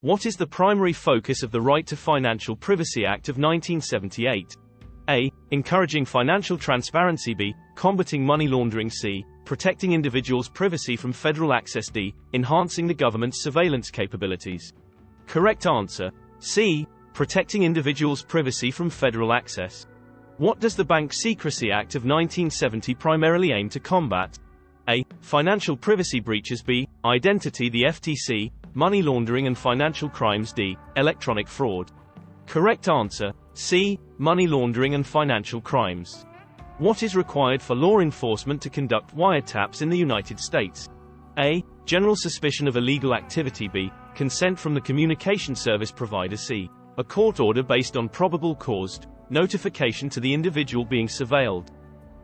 What is the primary focus of the Right to Financial Privacy Act of 1978? A. Encouraging financial transparency. B. Combating money laundering. C. Protecting individuals' privacy from federal access. D. Enhancing the government's surveillance capabilities. Correct answer: C. Protecting individuals' privacy from federal access. What does the Bank Secrecy Act of 1970 primarily aim to combat? A. Financial privacy breaches. B. Identity. The FTC, money laundering and financial crimes. D. Electronic fraud. Correct answer: C. Money laundering and financial crimes. What is required for law enforcement to conduct wiretaps in the United States? A. General suspicion of illegal activity. B. Consent from the communication service provider. C. A court order based on probable cause, notification to the individual being surveilled.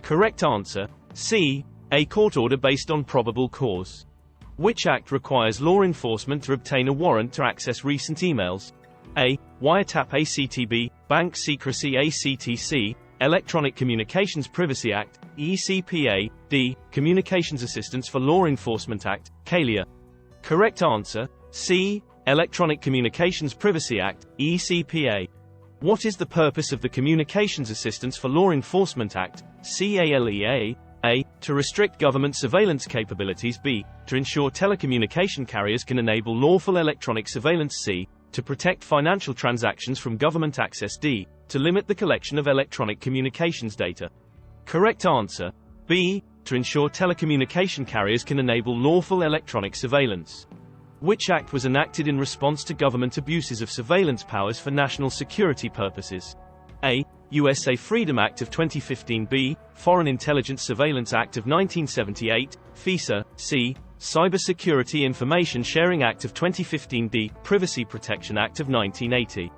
Correct answer: C. A court order based on probable cause. Which act requires law enforcement to obtain a warrant to access recent emails? A. Wiretap ACTB, Bank Secrecy ACTC, Electronic Communications Privacy Act, ECPA. D. Communications Assistance for Law Enforcement Act, CALIA. Correct answer: C. Electronic Communications Privacy Act, ECPA. What is the purpose of the Communications Assistance for Law Enforcement Act, CALEA? A. To restrict government surveillance capabilities. B. To ensure telecommunication carriers can enable lawful electronic surveillance. C. To protect financial transactions from government access. D. To limit the collection of electronic communications data. Correct answer: B. To ensure telecommunication carriers can enable lawful electronic surveillance. Which act was enacted in response to government abuses of surveillance powers for national security purposes? A. USA Freedom Act of 2015. B. Foreign Intelligence Surveillance Act of 1978, FISA. C. Cybersecurity Information Sharing Act of 2015. D. Privacy Protection Act of 1980.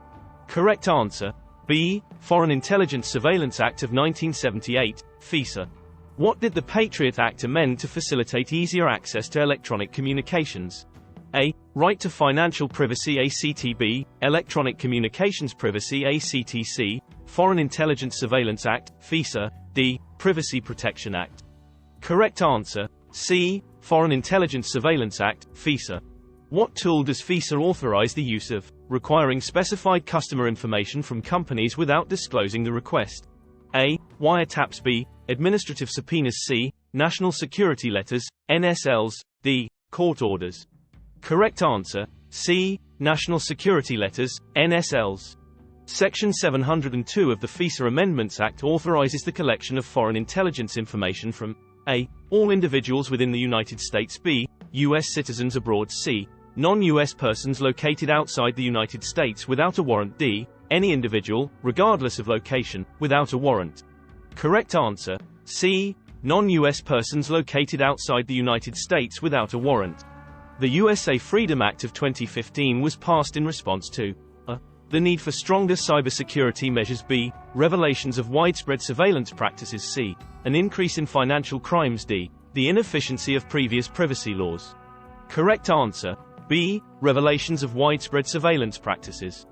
Correct answer: B. Foreign Intelligence Surveillance Act of 1978, FISA. What did the Patriot Act amend to facilitate easier access to electronic communications? A. Right to Financial Privacy ACTB, Electronic Communications Privacy ACTC, Foreign Intelligence Surveillance Act, FISA. D. Privacy Protection Act. Correct answer: C. Foreign Intelligence Surveillance Act, FISA. What tool does FISA authorize the use of, requiring specified customer information from companies without disclosing the request? A. Wiretaps. B. Administrative subpoenas. C. National security letters, NSLs. D. Court orders. Correct answer: C. National security letters, NSLs. Section 702 of the FISA Amendments Act authorizes the collection of foreign intelligence information from A. All individuals within the United States. B. U.S. citizens abroad. C. Non-U.S. persons located outside the United States without a warrant. D. Any individual, regardless of location, without a warrant. Correct answer: C. Non-U.S. persons located outside the United States without a warrant. The USA Freedom Act of 2015 was passed in response to A. The need for stronger cybersecurity measures. B. Revelations of widespread surveillance practices. C. An increase in financial crimes. D. The inefficiency of previous privacy laws. Correct answer: B. Revelations of widespread surveillance practices.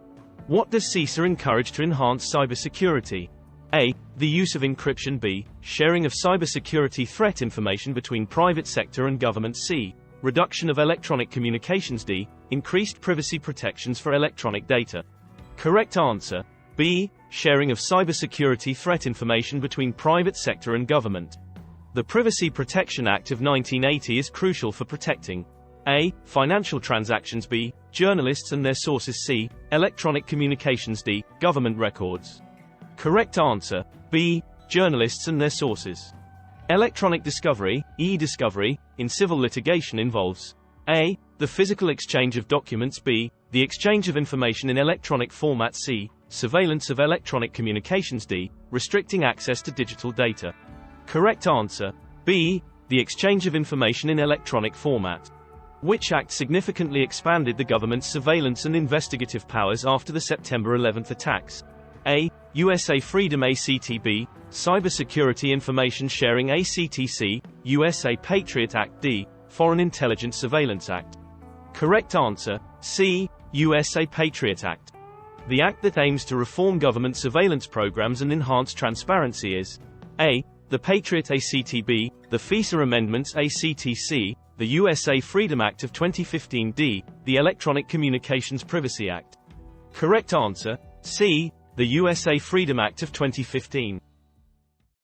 What does CISA encourage to enhance cybersecurity? A. The use of encryption. B. Sharing of cybersecurity threat information between private sector and government. C. Reduction of electronic communications. D. Increased privacy protections for electronic data. Correct answer: B. Sharing of cybersecurity threat information between private sector and government. The Privacy Protection Act of 1980 is crucial for protecting A. Financial transactions. B. Journalists and their sources. C. Electronic communications. D. Government records. Correct answer: B. Journalists and their sources. Electronic discovery, e-discovery, in civil litigation involves A. The physical exchange of documents. B. The exchange of information in electronic format. C. Surveillance of electronic communications. D. Restricting access to digital data. Correct answer: B. The exchange of information in electronic format. Which act significantly expanded the government's surveillance and investigative powers after the September 11 attacks? A. USA Freedom ACTB, Cybersecurity Information Sharing ACTC, USA Patriot Act. D. Foreign Intelligence Surveillance Act. Correct answer: C. USA Patriot Act. The act that aims to reform government surveillance programs and enhance transparency is A. The Patriot ACTB, the FISA Amendments ACTC, The USA Freedom Act of 2015. D. The Electronic Communications Privacy Act. Correct answer, C. The USA Freedom Act of 2015.